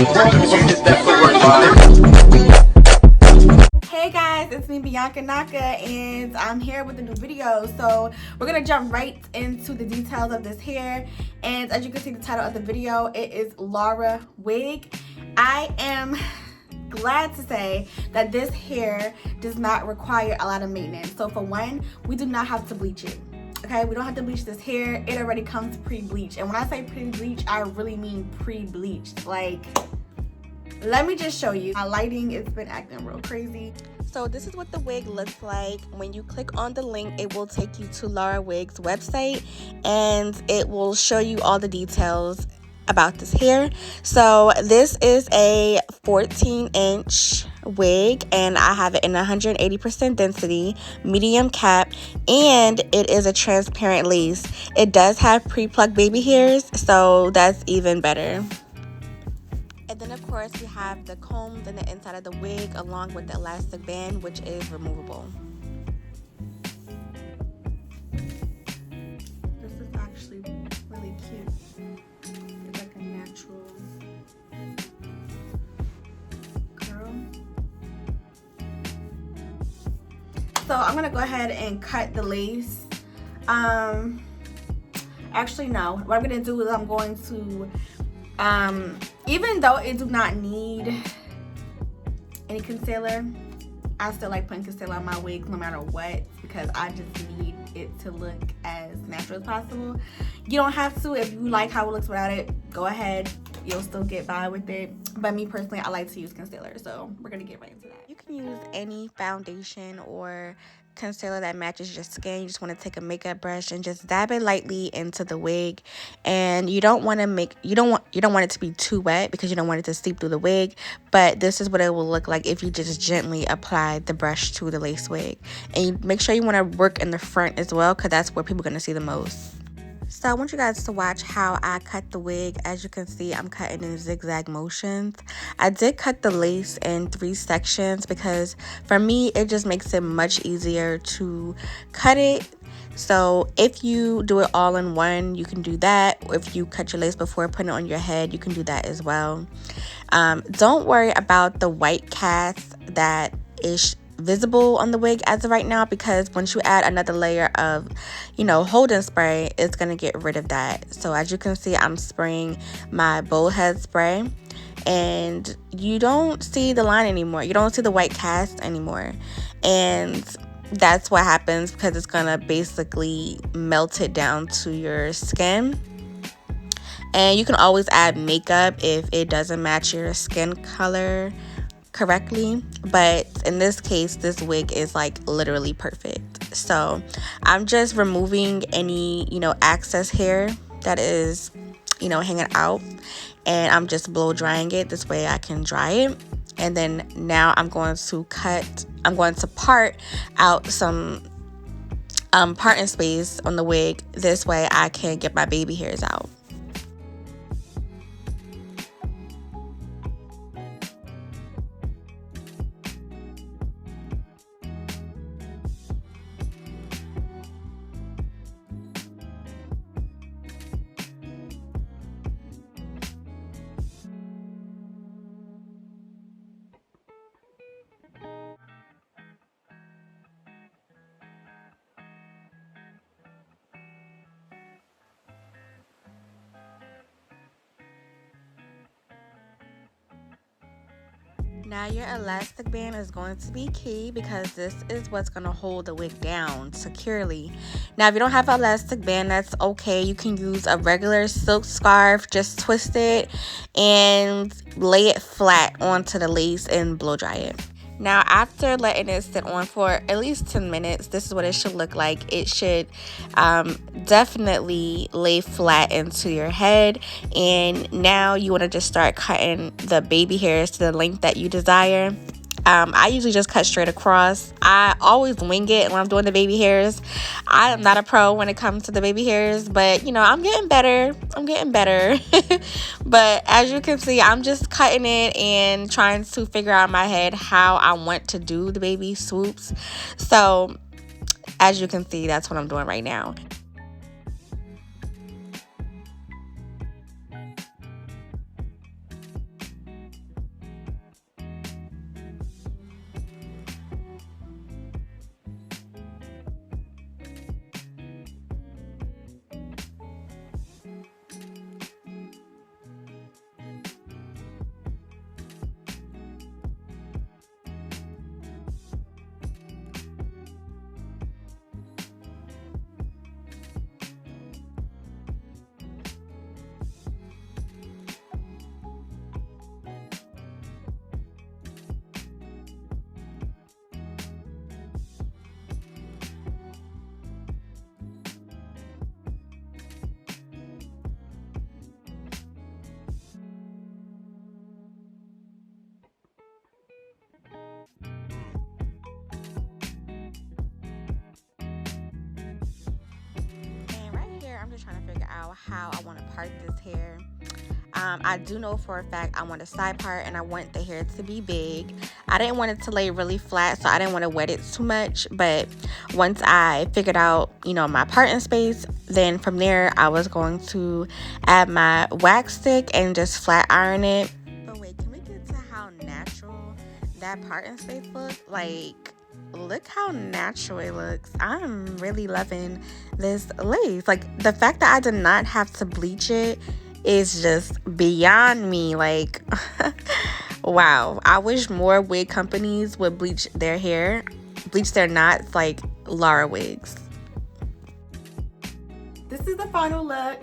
Hey guys, it's me Bianca Naka and I'm here with a new video. So we're gonna jump right into the details of this hair, and as you can see the title of the video, it is Lara Wig. I am glad to say that this hair does not require a lot of maintenance. So for one, we do not have to bleach it. Okay, we don't have to bleach this hair. It already comes pre-bleached, and when I say pre-bleached, I really mean pre-bleached. Like, let me just show you. My lighting, it's been acting real crazy. So this is what the wig looks like. When you click on the link, it will take you to LARAWIGS website and it will show you all the details about this hair. So this is a 14-inch wig and I have it in 180% density, medium cap, and it is a transparent lace. It does have pre-plucked baby hairs, so that's even better. And then of course we have the combs in the inside of the wig along with the elastic band, which is removable. This is actually really cute. It's like a natural curl. So I'm gonna go ahead and cut the lace. Actually no, what I'm gonna do is I'm going to even though it do not need any concealer, I still like putting concealer on my wigs no matter what, because I just need it to look as natural as possible. You don't have to. If you like how it looks without it, go ahead, you'll still get by with it. But me personally, I like to use concealer, so we're gonna get right into that. You can use any foundation or concealer that matches your skin. You just want to take a makeup brush and just dab it lightly into the wig, and you don't want it to be too wet because you don't want it to seep through the wig. But this is what it will look like if you just gently apply the brush to the lace wig. And you make sure you want to work in the front as well, because that's where people are going to see the most. So I want you guys to watch how I cut the wig. As you can see, I'm cutting in zigzag motions. I did cut the lace in 3 sections because for me, it just makes it much easier to cut it. So if you do it all in one, you can do that. If you cut your lace before putting it on your head, you can do that as well. Don't worry about the white cast that is visible on the wig as of right now, because once you add another layer of holding spray, it's gonna get rid of that. So as you can see, I'm spraying my bowl head spray and you don't see the line anymore. You don't see the white cast anymore, and that's what happens because it's gonna basically melt it down to your skin. And you can always add makeup if it doesn't match your skin color correctly, but in this case this wig is like literally perfect. So I'm just removing any excess hair that is hanging out, and I'm just blow drying it. This way I can dry it, and then now I'm going to part out some parting space on the wig. This way I can get my baby hairs out. Now your elastic band is going to be key because this is what's going to hold the wig down securely. Now if you don't have an elastic band, that's okay. You can use a regular silk scarf, just twist it and lay it flat onto the lace and blow dry it. Now after letting it sit on for at least 10 minutes, this is what it should look like. It should definitely lay flat into your head, and now you want to just start cutting the baby hairs to the length that you desire. I usually just cut straight across. I always wing it when I'm doing the baby hairs. I am not a pro when it comes to the baby hairs, but I'm getting better. But as you can see, I'm just cutting it and trying to figure out in my head how I want to do the baby swoops. So as you can see, that's what I'm doing right now. out how I want to part this hair. I do know for a fact I want a side part and I want the hair to be big. I didn't want it to lay really flat, so I didn't want to wet it too much. But once I figured out, you know, my parting space, then from there I was going to add my wax stick and just flat iron it. But wait, can we get to how natural that parting space looks? Like, look how natural it looks. I'm really loving this lace. Like, the fact that I did not have to bleach it is just beyond me. Like, wow. I wish more wig companies would bleach their hair, bleach their knots like LARAWIGS. This is the final look.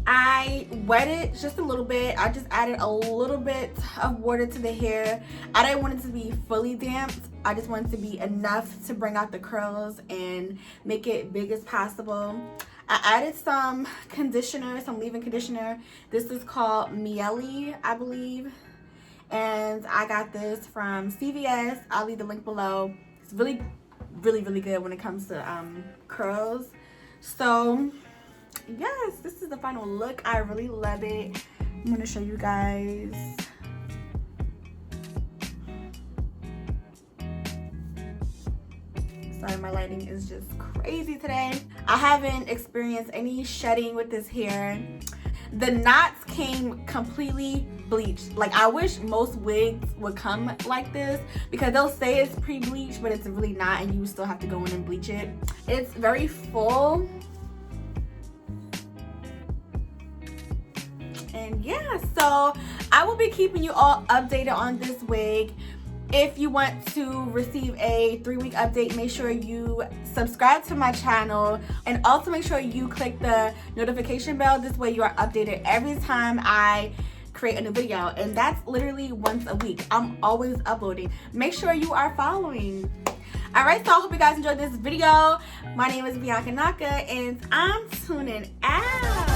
I wet it just a little bit. I just added a little bit of water to the hair. I didn't want it to be fully damp. I just wanted it to be enough to bring out the curls and make it big as possible. I added some conditioner, some leave-in conditioner. This is called Miele, I believe. And I got this from CVS. I'll leave the link below. It's really, really, really good when it comes to curls. So, yes, this is the final look. I really love it. I'm going to show you guys. Sorry, my lighting is just crazy today. I haven't experienced any shedding with this hair. The knots came completely bleached. Like, I wish most wigs would come like this because they'll say it's pre-bleached, but it's really not, and you still have to go in and bleach it. It's very full. And yeah, so I will be keeping you all updated on this wig. If you want to receive a 3-week update, make sure you subscribe to my channel and also make sure you click the notification bell. This way you are updated every time I create a new video, and that's literally once a week. I'm always uploading. Make sure you are following. Alright, so I hope you guys enjoyed this video. My name is Bianca Naka and I'm tuning out.